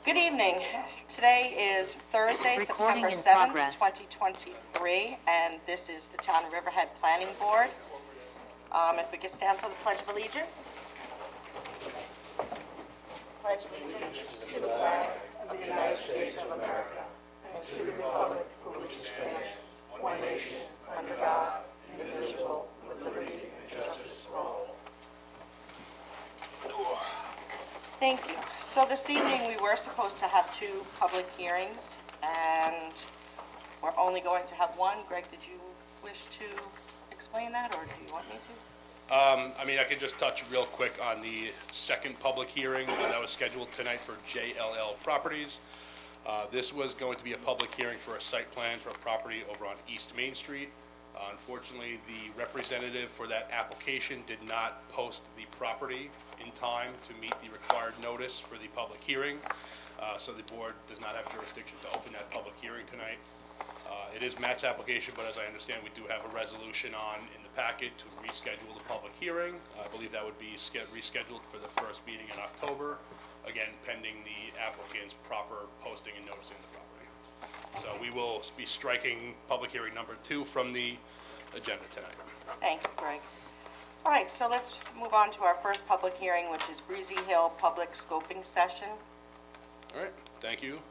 Good evening. Today is Thursday, Recording September in 7th, progress. 2023, and this is the Town of Riverhead Planning Board. If we could stand for the Pledge of Allegiance. Pledge allegiance to the flag of the United States of America and to the republic for which it stands, one nation, under God, indivisible, with liberty and justice for all. Thank you. So this evening, we were supposed to have two public hearings, and we're only going to have one. Greg, did you wish to explain that, or do you want me to? I could just touch real quick on the second public hearing that was scheduled tonight for JLL Properties. This was going to be a public hearing for a site plan for a property over on East Main Street. Unfortunately, the representative for that application did not post the property in time to meet the required notice for the public hearing. So the board does not have jurisdiction to open that public hearing tonight. It is Matt's application, but as I understand, we do have a resolution on in the packet to reschedule the public hearing. I believe that would be rescheduled for the first meeting in October, again, pending the applicant's proper posting and noticing the property. So we will be striking public hearing number 2 from the agenda tonight. Thank you, Greg. All right, so let's move on to our first public hearing, which is Breezy Hill Public Scoping Session. All right, thank you.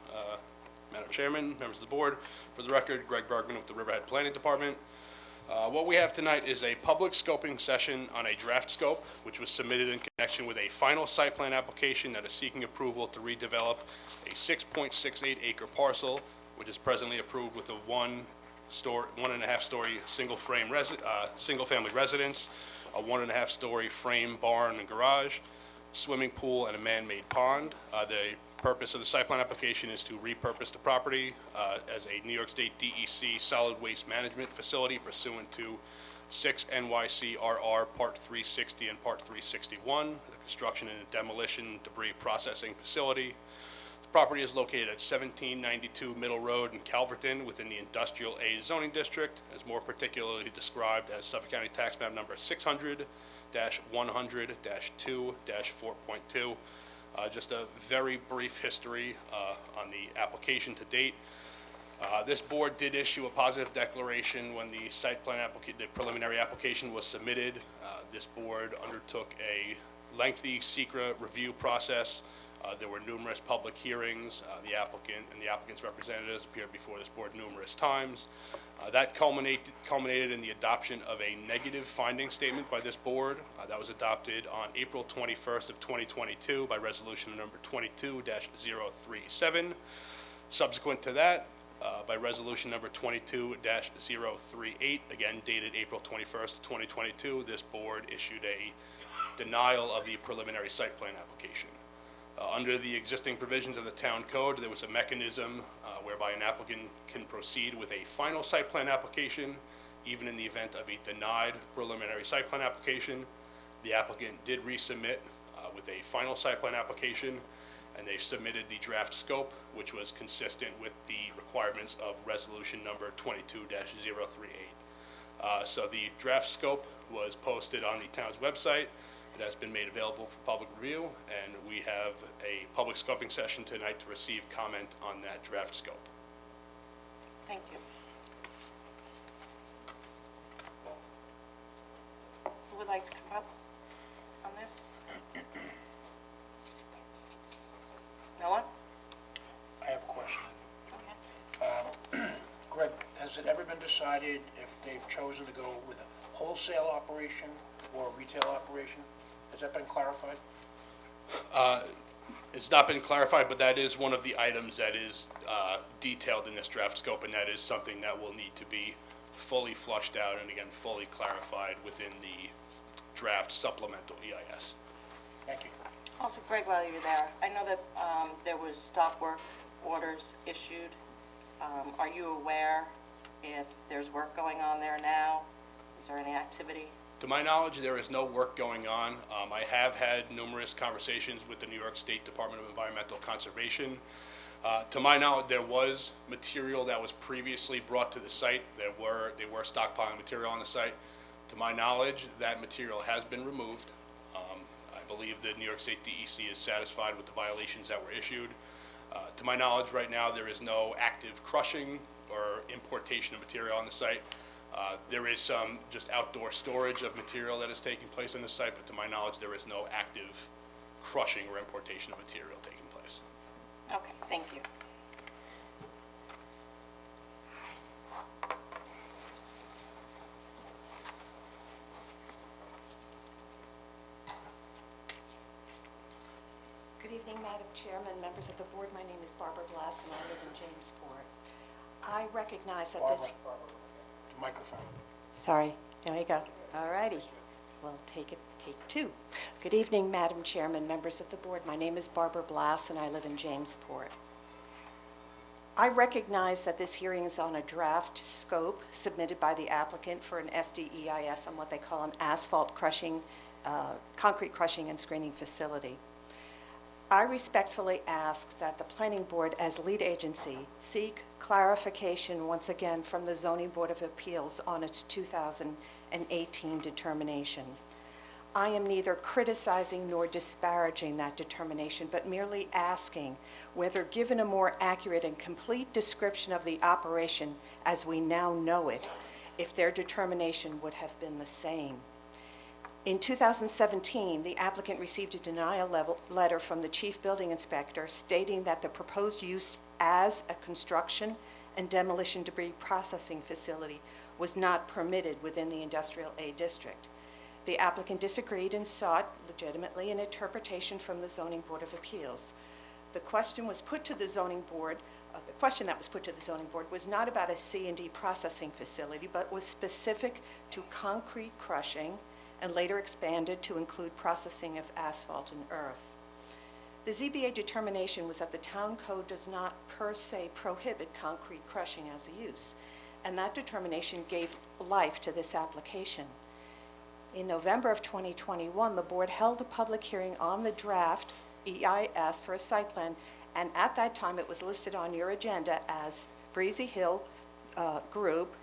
Madam Chairman, members of the board, for the record, Greg Bergman with the Riverhead Planning Department. What we have tonight is a public scoping session on a draft scope, which was submitted in connection with a final site plan application that is seeking approval to redevelop a 6.68 acre parcel, which is presently approved with a 1.5 story single family residence, a 1.5 story frame barn and garage, swimming pool, and a man-made pond. The purpose of the site plan application is to repurpose the property as a New York State DEC solid waste management facility pursuant to 6 NYC-RR Part 360 and Part 361, the construction and demolition debris processing facility. The property is located at 1792 Middle Road in Calverton within the Industrial A zoning district, as more particularly described as Suffolk County Tax Map number 600-100-2-4.2. Just a very brief history on the application to date. This board did issue a positive declaration when the the preliminary application was submitted. This board undertook a lengthy SECRA review process. There were numerous public hearings. The applicant and the applicant's representatives appeared before this board numerous times. That culminated in the adoption of a negative finding statement by this board. That was adopted on April 21st of 2022 by resolution number 22-037. Subsequent to that, by resolution number 22-038, again dated April 21st, 2022, this board issued a denial of the preliminary site plan application. Under the existing provisions of the town code, there was a mechanism whereby an applicant can proceed with a final site plan application, even in the event of a denied preliminary site plan application. The applicant did resubmit with a final site plan application, and they submitted the draft scope, which was consistent with the requirements of resolution number 22-038. So the draft scope was posted on the town's website. It has been made available for public review, and we have a public scoping session tonight to receive comment on that draft scope. Thank you. Who would like to come up on this? No one? I have a question. Okay. Greg, has it ever been decided if they've chosen to go with a wholesale operation or a retail operation? Has that been clarified? It's not been clarified, but that is one of the items that is detailed in this draft scope, and that is something that will need to be fully flushed out and, again, fully clarified within the draft supplemental EIS. Thank you. Also, Greg, while you're there, I know that there was stop work orders issued. Are you aware if there's work going on there now? Is there any activity? To my knowledge, there is no work going on. I have had numerous conversations with the New York State Department of Environmental Conservation. To my knowledge, there was material that was previously brought to the site. They were stockpiling material on the site. To my knowledge, that material has been removed. I believe the New York State DEC is satisfied with the violations that were issued. To my knowledge, right now, there is no active crushing or importation of material on the site. There is some just outdoor storage of material that is taking place on the site, but to my knowledge, there is no active crushing or importation of material taking place. Okay, thank you. Good evening, Madam Chairman, members of the board. My name is Barbara Blass, and I live in Jamesport. I recognize that this... Barbara, the microphone. Sorry, there we go. All righty. We'll take two. Good evening, Madam Chairman, members of the board. My name is Barbara Blass, and I live in Jamesport. I recognize that this hearing is on a draft scope submitted by the applicant for an SDEIS on what they call an asphalt crushing, concrete crushing and screening facility. I respectfully ask that the Planning Board, as lead agency, seek clarification once again from the Zoning Board of Appeals on its 2018 determination. I am neither criticizing nor disparaging that determination, but merely asking whether, given a more accurate and complete description of the operation as we now know it, if their determination would have been the same. In 2017, the applicant received a denial letter from the chief building inspector stating that the proposed use as a construction and demolition debris processing facility was not permitted within the Industrial A district. The applicant disagreed and sought legitimately an interpretation from the Zoning Board of Appeals. The question was put to the zoning board, the question that was put to the zoning board was not about a C&D processing facility, but was specific to concrete crushing and later expanded to include processing of asphalt and earth. The ZBA determination was that the town code does not per se prohibit concrete crushing as a use, and that determination gave life to this application. In November of 2021, the board held a public hearing on the draft EIS for a site plan, and at that time it was listed on your agenda as Breezy Hill Group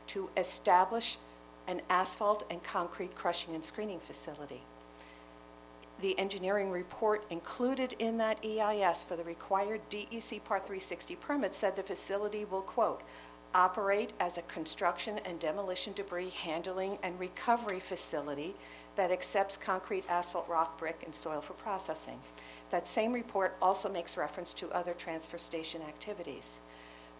to establish an asphalt and concrete crushing and screening facility. The engineering report included in that EIS for the required DEC Part 360 permit said the facility will, quote, operate as a construction and demolition debris handling and recovery facility that accepts concrete, asphalt, rock, brick, and soil for processing. That same report also makes reference to other transfer station activities.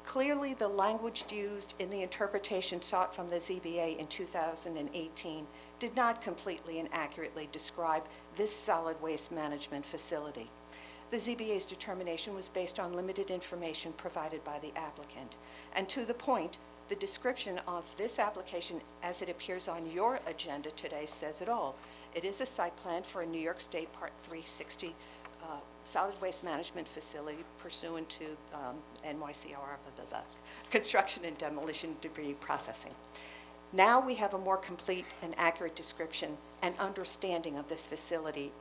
Clearly, the language used in the interpretation sought from the ZBA in 2018 did not completely and accurately describe this solid waste management facility. The ZBA's determination was based on limited information provided by the applicant. And to the point, the description of this application as it appears on your agenda today says it all. It is a site plan for a New York State Part 360 solid waste management facility pursuant to NYCR, construction and demolition debris processing. Now we have a more complete and accurate description and understanding of this facility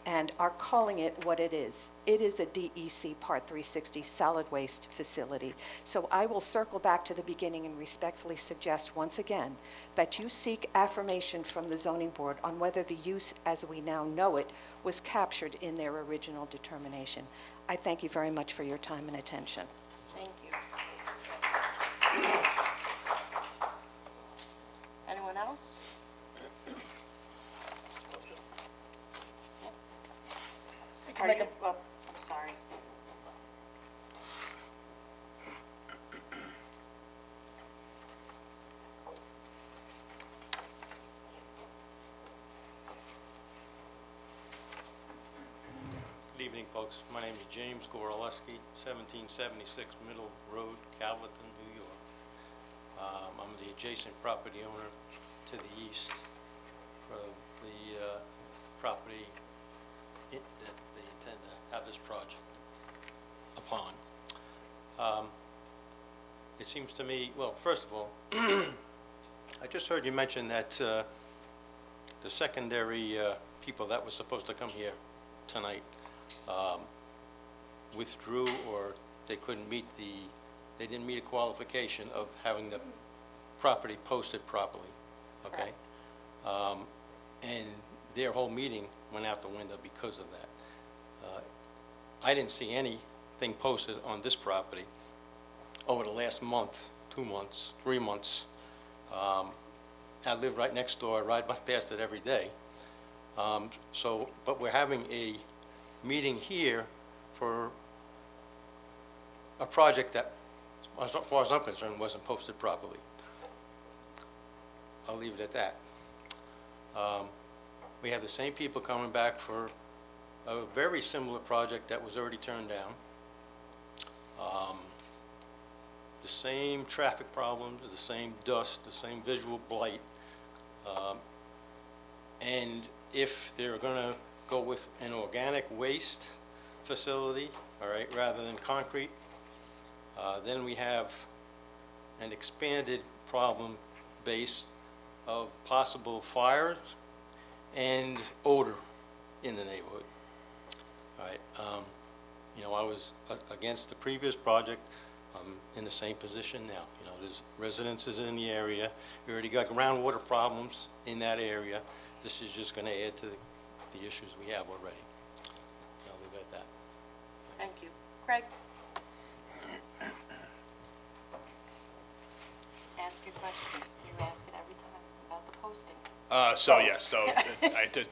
and are calling it what it is. It is a DEC Part 360 solid waste facility. So I will circle back to the beginning and respectfully suggest once again that you seek affirmation from the zoning board on whether the use as we now know it was captured in their original determination. I thank you very much for your time and attention. Thank you. Anyone else? Are Make you, a- oh, I'm sorry. Good evening, folks. My name is James Goraleski, 1776 Middle Road, Calverton, New York. I'm the adjacent property owner to the east for the property that they intend to have this project upon. It seems to me, well, first of all, I just heard you mention that the secondary people that were supposed to come here tonight withdrew, or they couldn't meet they didn't meet a qualification of having the property posted properly, okay? And their whole meeting went out the window because of that. I didn't see anything posted on this property over the last month, 2 months, 3 months. I live right next door, I ride past it every day. But we're having a meeting here for a project that, as far as I'm concerned, wasn't posted properly. I'll leave it at that. We have the same people coming back for a very similar project that was already turned down. The same traffic problems, the same dust, the same visual blight. And if they're gonna go with an organic waste facility, all right, rather than concrete, then we have an expanded problem base of possible fires and odor in the neighborhood. All right, I was against the previous project. I'm in the same position now. There's residences in the area. We already got groundwater problems in that area. This is just gonna add to the issues we have already. I'll leave it at that. Thank you. Greg? Ask your question. You ask it every time about the posting. I did,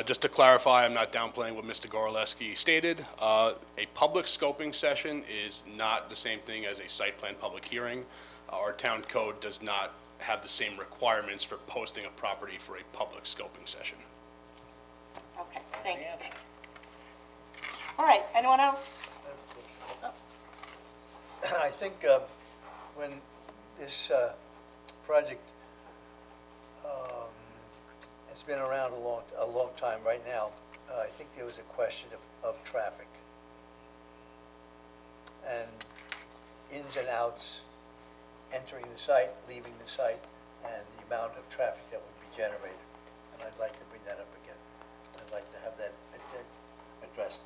just to clarify, I'm not downplaying what Mr. Goraleski stated. A public scoping session is not the same thing as a site plan public hearing. Our town code does not have the same requirements for posting a property for a public scoping session. Okay, thank you. All right, anyone else? I think when this project has been around a long time right now, I think there was a question of traffic and ins and outs, entering the site, leaving the site, and the amount of traffic that would be generated. And I'd like to bring that up again. I'd like to have that addressed.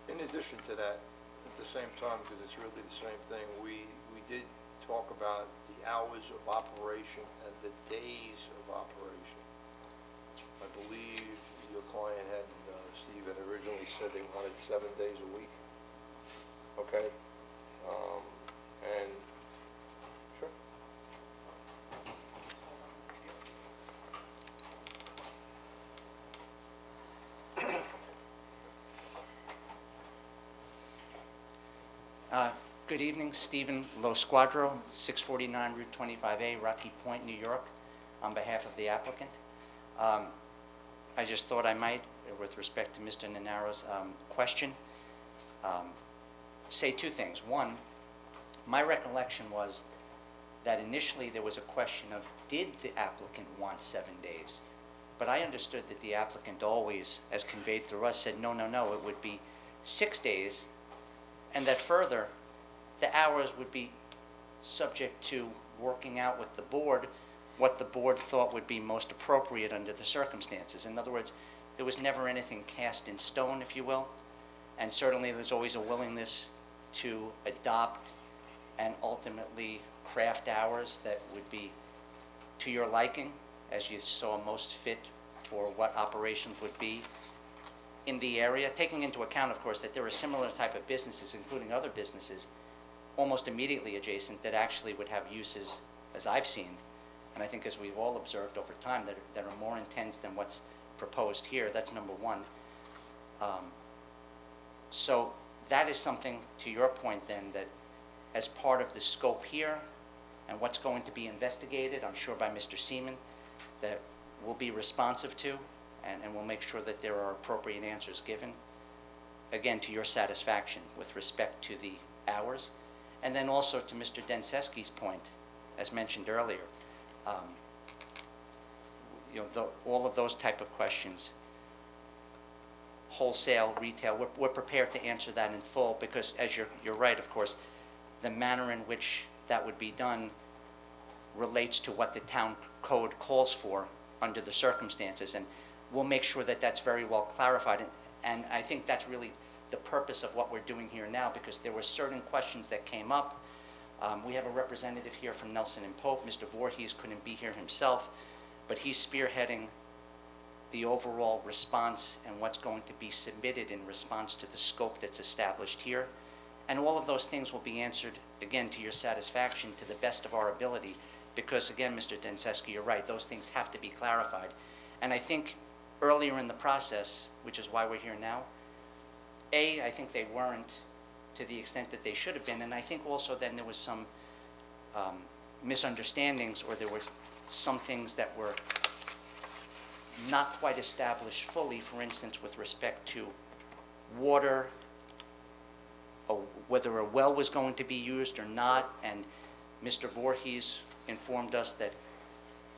In addition to that, at the same time, because it's really the same thing, we did talk about the hours of operation and the days of operation. I believe your client had, Steve had originally said they wanted 7 days a week. Okay? And, sure. Good evening, Stephen Lo Squadro, 649 Route 25A, Rocky Point, New York, on behalf of the applicant. I just thought I might, with respect to Mr. Nenaro's question, say two things. One, my recollection was that initially there was a question of, did the applicant want 7 days? But I understood that the applicant always, as conveyed through us, said, no, it would be 6 days, and that further, the hours would be subject to working out with the board what the board thought would be most appropriate under the circumstances. In other words, there was never anything cast in stone, if you will, and certainly there's always a willingness to adopt and ultimately craft hours that would be to your liking, as you saw most fit for what operations would be in the area, taking into account, of course, that there are similar type of businesses, including other businesses, almost immediately adjacent that actually would have uses, as I've seen, and I think as we've all observed over time, that are more intense than what's proposed here. That's number one. So that is something, to your point then, that as part of the scope here and what's going to be investigated, I'm sure by Mr. Seaman, that we'll be responsive to, and we'll make sure that there are appropriate answers given, again, to your satisfaction with respect to the hours. And then also to Mr. Denseski's point, as mentioned earlier, all of those type of questions, wholesale, retail, we're prepared to answer that in full, because as you're right, of course, the manner in which that would be done relates to what the town code calls for under the circumstances, and we'll make sure that that's very well clarified. And I think that's really the purpose of what we're doing here now, because there were certain questions that came up. We have a representative here from Nelson and Pope. Mr. Voorhees couldn't be here himself, but he's spearheading the overall response and what's going to be submitted in response to the scope that's established here. And all of those things will be answered, again, to your satisfaction, to the best of our ability, because, again, Mr. Denseski, you're right, those things have to be clarified. And I think earlier in the process, which is why we're here now, I think they weren't to the extent that they should have been, and I think also then there was some misunderstandings, or there were some things that were not quite established fully, for instance, with respect to water, or whether a well was going to be used or not, and Mr. Voorhees informed us that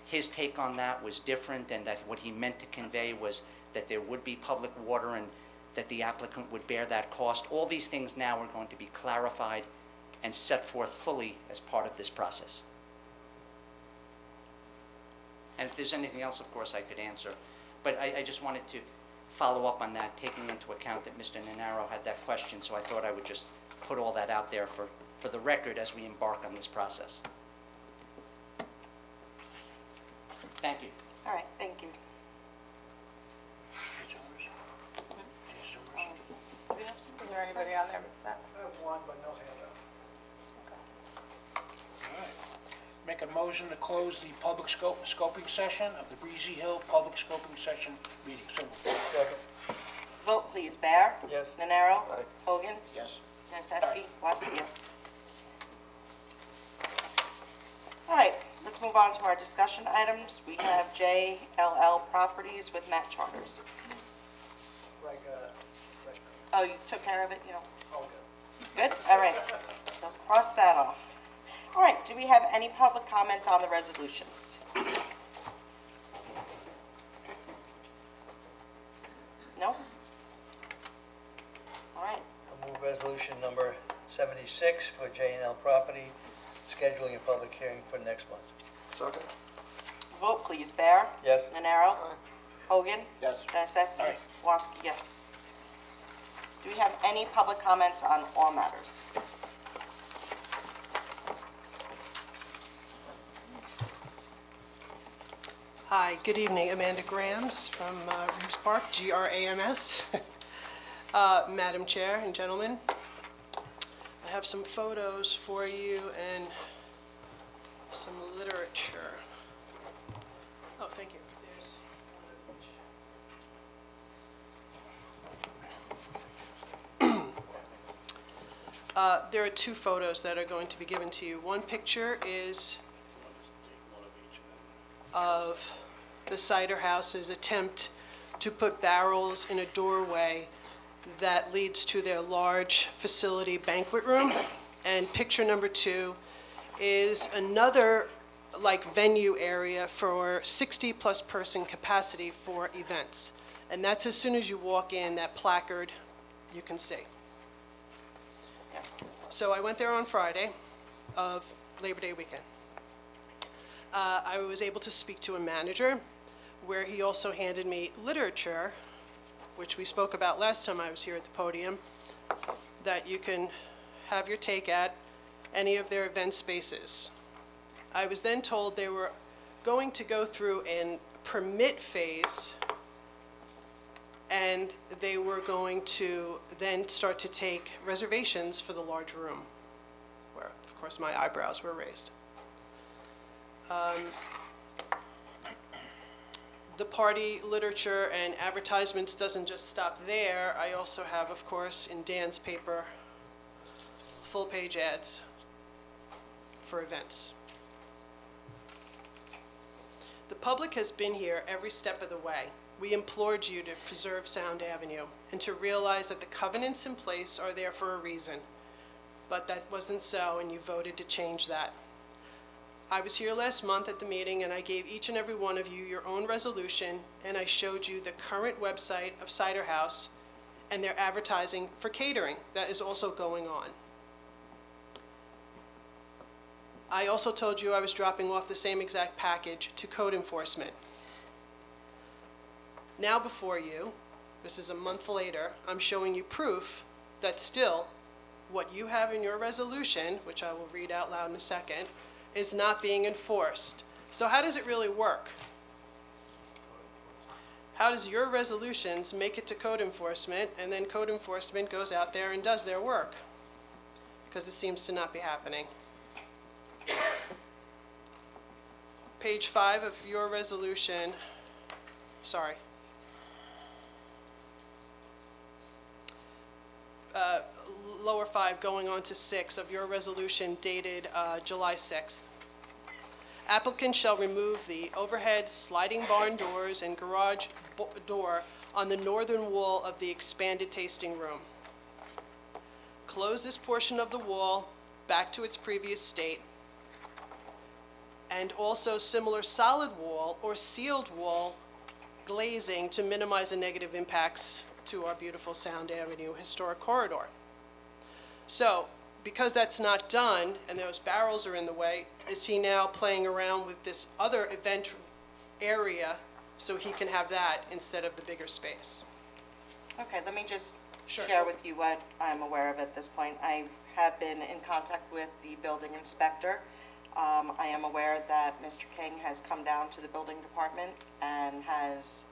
his take on that was different, and that what he meant to convey was that there would be public water and that the applicant would bear that cost. All these things now are going to be clarified and set forth fully as part of this process. And if there's anything else, of course, I could answer. But I just wanted to follow up on that, taking into account that Mr. Nenaro had that question, so I thought I would just put all that out there for the record as we embark on this process. Thank you. All right, thank you. Is there anybody on there? Matt? I have one, but no handout. All right. Make a motion to close the public scoping session of the Breezy Hill Public Scoping Session meeting. So moved. Second. Vote, please. Bear? Yes. Nenaro? Aye. Hogan? Yes. Nacesky? Woski? Yes. All right, let's move on to our discussion items. We have JLL Properties with Matt Charters. Greg, Oh, you took care of it, you know? oh, Good, all right. So cross that off. All right, do we have any public comments on the resolutions? No? All right, I'll move resolution number 76 for J&L Property, scheduling a public hearing for next month. Second? vote please. Bear? Yes. Nenaro? Hogan? Yes. Nacesky? Aye. Woski, yes. Do we have any public comments on all matters? Hi, good evening. Amanda Grams from Reeves Park, Grams. Madam Chair and gentlemen, I have some photos for you and some literature. Oh, thank you. There's one of each. There are two photos that are going to be given to you. One picture is of the cider house's attempt to put barrels in a doorway that leads to their large facility banquet room. And picture number two is another like venue area for 60-plus person capacity for events. And that's as soon as you walk in, that placard you can see. So I went there on Friday of Labor Day weekend. I was able to speak to a manager where he also handed me literature, which we spoke about last time I was here at the podium, that you can have your take at any of their event spaces. I was then told they were going to go through a permit phase, and they were going to then start to take reservations for the large room, where, of course, my eyebrows were raised. The party literature and advertisements doesn't just stop there. I also have, of course, in Dan's paper, full-page ads for events. The public has been here every step of the way. We implored you to preserve Sound Avenue and to realize that the covenants in place are there for a reason. But that wasn't so, and you voted to change that. I was here last month at the meeting, and I gave each and every one of you your own resolution, and I showed you the current website of Cider House and their advertising for catering that is also going on. I also told you I was dropping off the same exact package to code enforcement. Now before you, this is a month later, I'm showing you proof that still what you have in your resolution, which I will read out loud in a second, is not being enforced. So how does it really work? How does your resolutions make it to code enforcement, and then code enforcement goes out there and does their work? Because it seems to not be happening. Page 5 of your resolution, sorry. Lower 5, going on to 6 of your resolution dated July 6th. Applicant shall remove the overhead sliding barn doors and garage door on the northern wall of the expanded tasting room. Close this portion of the wall back to its previous state, and also similar solid wall or sealed wall glazing to minimize the negative impacts to our beautiful Sound Avenue historic corridor. So, because that's not done, and those barrels are in the way, is he now playing around with this other event area so he can have that instead of the bigger space? Okay, let me just Sure. share with you what I'm aware of at this point. I have been in contact with the building inspector. I am aware that Mr. King has come down to the building department and has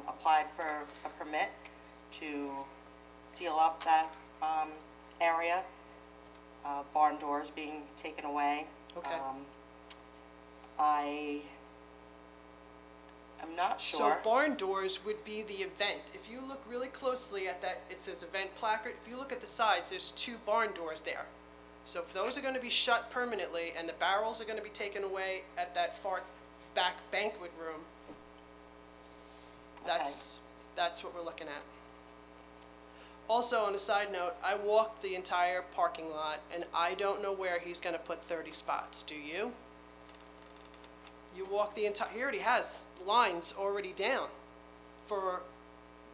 applied for a permit to seal up that area, barn doors being taken away. Okay. I am not So sure. barn doors would be the event. If you look really closely at that, it says event placard. If you look at the sides, there's 2 barn doors there. So if those are going to be shut permanently and the barrels are going to be taken away at that far back banquet room, that's what we're looking at. Also, on a side note, I walked the entire parking lot, and I don't know where he's going to put 30 spots. Do you? You walk the entire, he already has lines already down for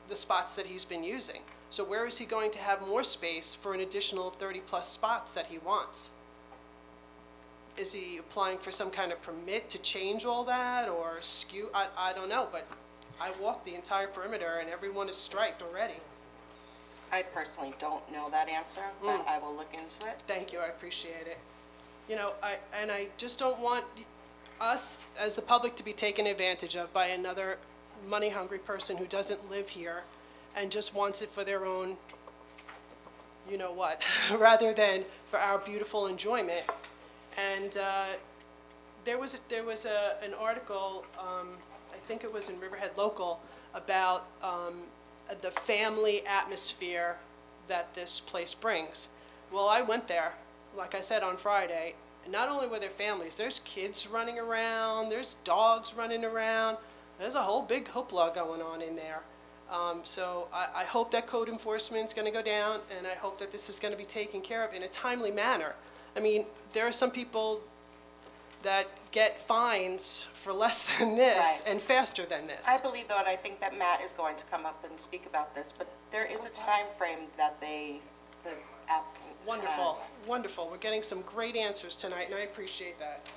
the spots that he's been using. So where is he going to have more space for an additional 30-plus spots that he wants? Is he applying for some kind of permit to change all that, or skew? I don't know, but I walked the entire perimeter, and everyone is striped already. I personally don't know that answer, but I will look into it. Thank you, I appreciate it. You know, I just don't want us, as the public, to be taken advantage of by another money-hungry person who doesn't live here and just wants it for their own, you-know-what, rather than for our beautiful enjoyment. And there was an article, I think it was in Riverhead Local, about the family atmosphere that this place brings. Well, I went there, like I said, on Friday, and not only were there families, there's kids running around, there's dogs running around, there's a whole big hoopla going on in there. So I hope that code enforcement's gonna go down, and I hope that this is gonna be taken care of in a timely manner. I mean, there are some people that get fines for less than this Right. and faster than this. I believe, though, and I think that Matt is going to come up and speak about this, but there is a time frame that the applicant Wonderful, has. wonderful. We're getting some great answers tonight, and I appreciate that.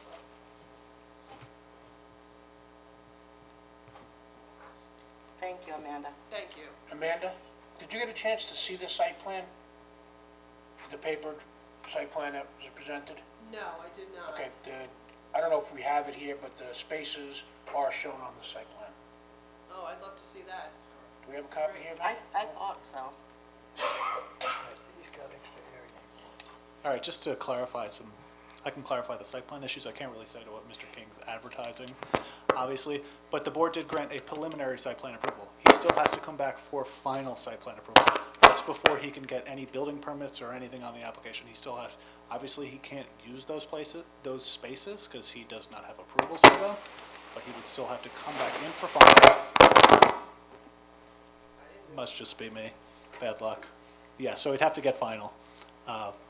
Thank you, Amanda. Thank you. Amanda, did you get a chance to see the site plan? The paper site plan that was presented? No, I did not. Okay, I don't know if we have it here, but the spaces are shown on the site plan. Oh, I'd love to see that. Do we have a copy here, I Matt? thought so. He's got extra area. All right, just to clarify I can clarify the site plan issues. I can't really say to what Mr. King's advertising, obviously, but the board did grant a preliminary site plan approval. He still has to come back for final site plan approval. That's before he can get any building permits or anything on the application. He still has, obviously, he can't use those spaces, because he does not have approvals for them, but he would still have to come back in for final. Must just be me. Bad luck. Yeah, so he'd have to get final.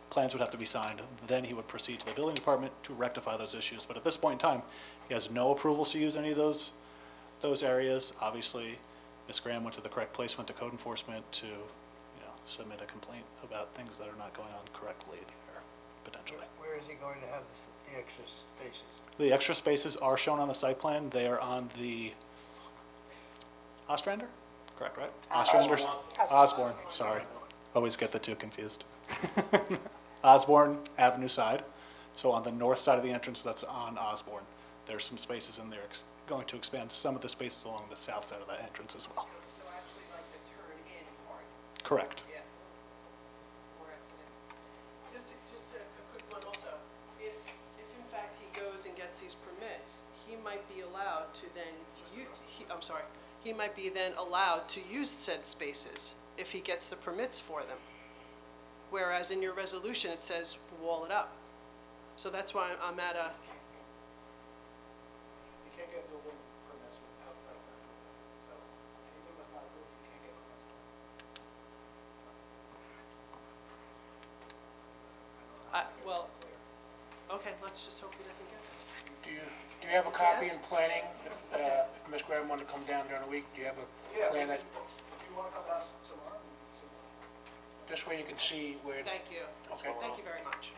Plans would have to be signed. Then he would proceed to the building department to rectify those issues. But at this point in time, he has no approvals to use any of those areas. Obviously, Ms. Graham went to the correct place, went to code enforcement to, submit a complaint about things that are not going on correctly there, potentially. Where is he going to have the extra spaces? The extra spaces are shown on the site plan. They are on the Ostrander? Correct, right? Ostrander? Osborne, sorry. Always get the two confused. Osborne Avenue side. So on the north side of the entrance, that's on Osborne. There's some spaces in there going to expand some of the spaces along the south side of that entrance as well. So actually like the turn-in part? Correct. Yeah. More accidents. Just a quick one also. If in fact he goes and gets these permits, he might be allowed to then he might be then allowed to use said spaces if he gets the permits for them. Whereas in your resolution, it says wall it up. So that's why I'm at a, You can't get building permits outside of that. So anything that's not approved, you can't get permits for. well, okay, let's just hope he doesn't get that. Do you have a copy in planning? If Ms. Graham wanted to come down during the week, do you have a plan that, If you want to come down tomorrow, this way you can see where? Thank you. Okay. Thank you very much.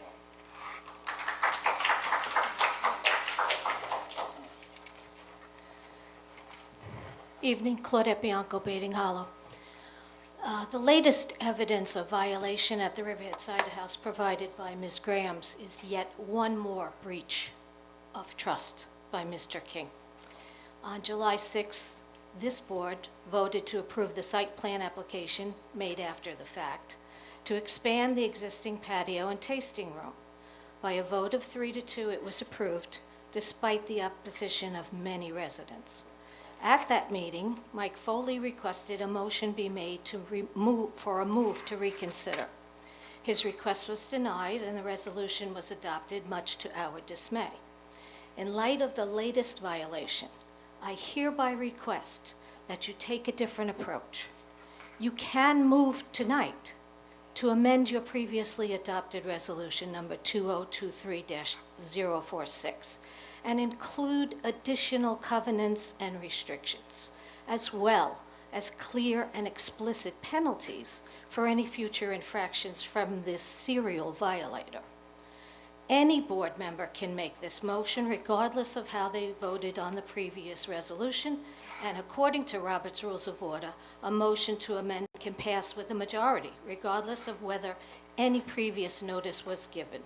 Evening, Claudette Bianco, Baiting Hollow. The latest evidence of violation at the Riverhead Cider House provided by Ms. Grahams is yet one more breach of trust by Mr. King. On July 6th, this board voted to approve the site plan application made after the fact to expand the existing patio and tasting room. By a vote of 3-2, it was approved despite the opposition of many residents. At that meeting, Mike Foley requested a motion be made to move to reconsider. His request was denied, and the resolution was adopted, much to our dismay. In light of the latest violation, I hereby request that you take a different approach. You can move tonight to amend your previously adopted resolution number 2023-046 and include additional covenants and restrictions, as well as clear and explicit penalties for any future infractions from this serial violator. Any board member can make this motion regardless of how they voted on the previous resolution, and according to Robert's Rules of Order, a motion to amend can pass with a majority, regardless of whether any previous notice was given.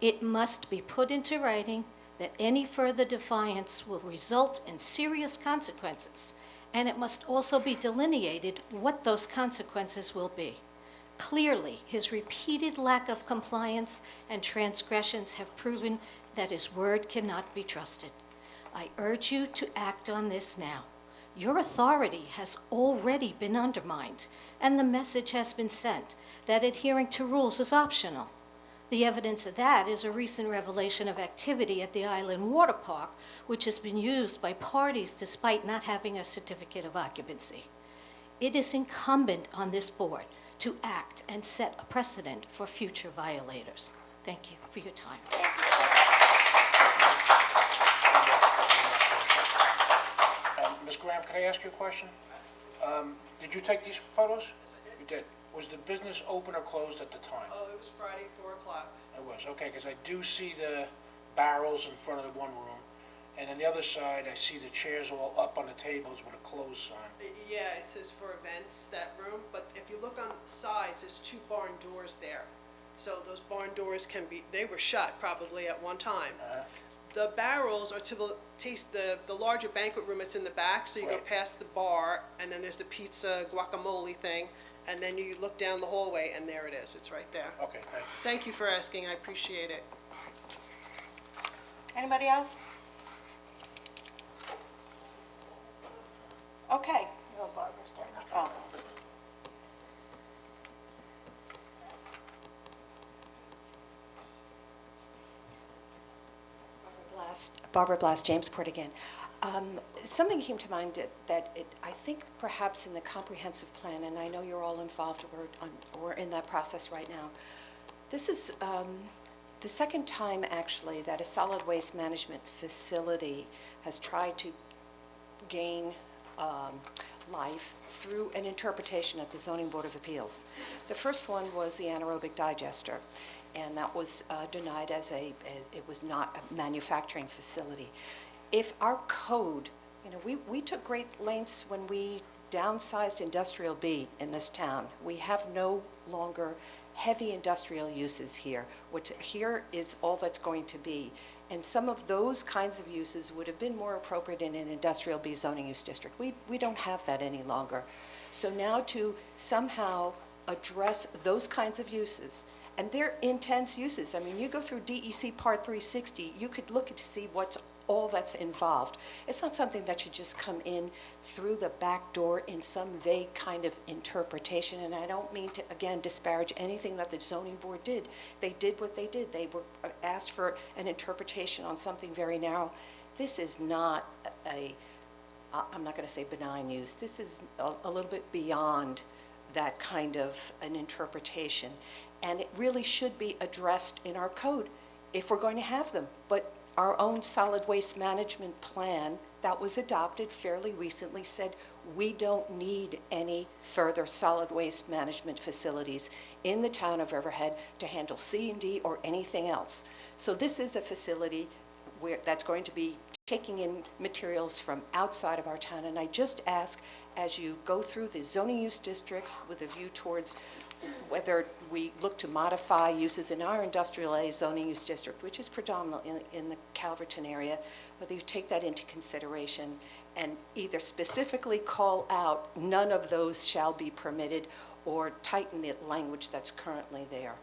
It must be put into writing that any further defiance will result in serious consequences, and it must also be delineated what those consequences will be. Clearly, his repeated lack of compliance and transgressions have proven that his word cannot be trusted. I urge you to act on this now. Your authority has already been undermined, and the message has been sent that adhering to rules is optional. The evidence of that is a recent revelation of activity at the Island Water Park, which has been used by parties despite not having a certificate of occupancy. It is incumbent on this board to act and set a precedent for future violators. Thank you for your time. Ms. Graham, can I ask you a question? Did you take these photos? You did. Was the business open or closed at the time? Oh, it was Friday, 4 o'clock. It was, okay, because I do see the barrels in front of the one room, and on the other side, I see the chairs all up on the tables with a closed sign. Yeah, it says for events, that room, but if you look on the sides, there's 2 barn doors there. So those barn doors they were shut probably at one time. The barrels are to the larger banquet room that's in the back, so you go Right. past the bar, and then there's the pizza guacamole thing, and then you look down the hallway, and there it is, it's right there. Okay, thank you. Thank you for asking, I appreciate it. Anybody else? Okay. Oh, Barbara's turn. Oh. Barbara Blast, Jamesport again. Something came to mind I think perhaps in the comprehensive plan, and I know you're all involved, we're in that process right now. This is the second time, actually, that a solid waste management facility has tried to gain life through an interpretation at the Zoning Board of Appeals. The first one was the anaerobic digester, and that was denied as it was not a manufacturing facility. If our code, we took great lengths when we downsized industrial B in this town. We have no longer heavy industrial uses here. What here is all that's going to be. And some of those kinds of uses would have been more appropriate in an industrial B zoning use district. We don't have that any longer. So now to somehow address those kinds of uses, and they're intense uses. I mean, you go through DEC Part 360, you could look to see what's all that's involved. It's not something that should just come in through the back door in some vague kind of interpretation, and I don't mean to, again, disparage anything that the zoning board did. They did what they did. They were asked for an interpretation on something very narrow. This is not I'm not going to say benign use. This is a little bit beyond that kind of an interpretation, and it really should be addressed in our code if we're going to have them. But our own solid waste management plan that was adopted fairly recently said we don't need any further solid waste management facilities in the town of Riverhead to handle C and D or anything else. So this is a facility that's going to be taking in materials from outside of our town, and I just ask, as you go through the zoning use districts with a view towards whether we look to modify uses in our industrial A zoning use district, which is predominantly in the Calverton area, whether you take that into consideration and either specifically call out none of those shall be permitted or tighten the language that's currently there.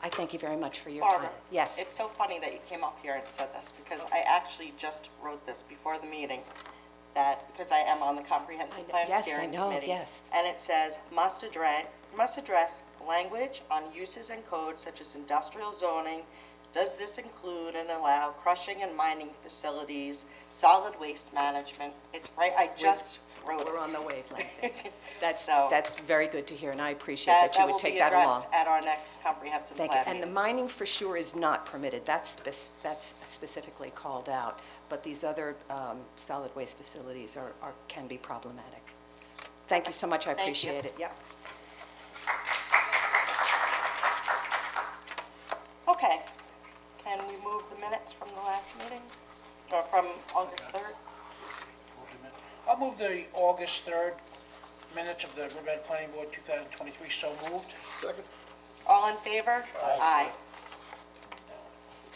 I thank you very much for your time. Barbara? Yes. It's so funny that you came up here and said this, because I actually just wrote this before the meeting, that, because I am on the Comprehensive Plan Yes, I Steering know, Committee. yes. And it says, must address language on uses and codes such as industrial zoning. Does this include and allow crushing and mining facilities, solid waste management? It's right, I just wrote it. We're on the wavelength. That's So- very good to hear, and I appreciate that you would take that along. will be addressed at our next comprehensive plan Thank you. And the meeting. mining for sure is not permitted. That's specifically called out. But these other solid waste facilities can be problematic. Thank you so much. I Thank you. appreciate it. Yep. Okay, can we move the minutes from the last meeting, or from August 3rd? I'll move the August 3rd minutes of the Riverhead Planning Board 2023, so moved. Second? All in favor? Aye.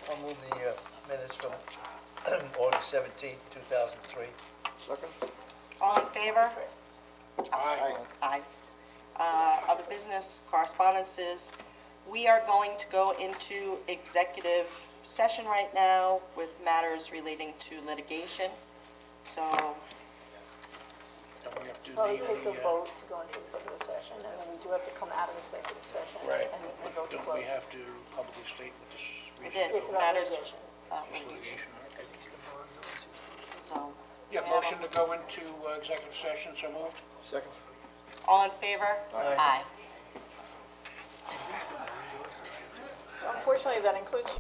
I'll move the minutes from August 17th, 2003. Second? All in favor? Aye. Aye. Other business, correspondences. We are going to go into executive session right now with matters relating to litigation. So, Then we have to Well, we name take the the, vote to go into executive session, and then we do have to come out of executive session Right. and vote to don't close. we have to publicly state what this we reason did, It's about matters, litigation. litigation? so. Yeah, motion to go into executive session, so moved. Second? All in favor? Aye. So unfortunately, that includes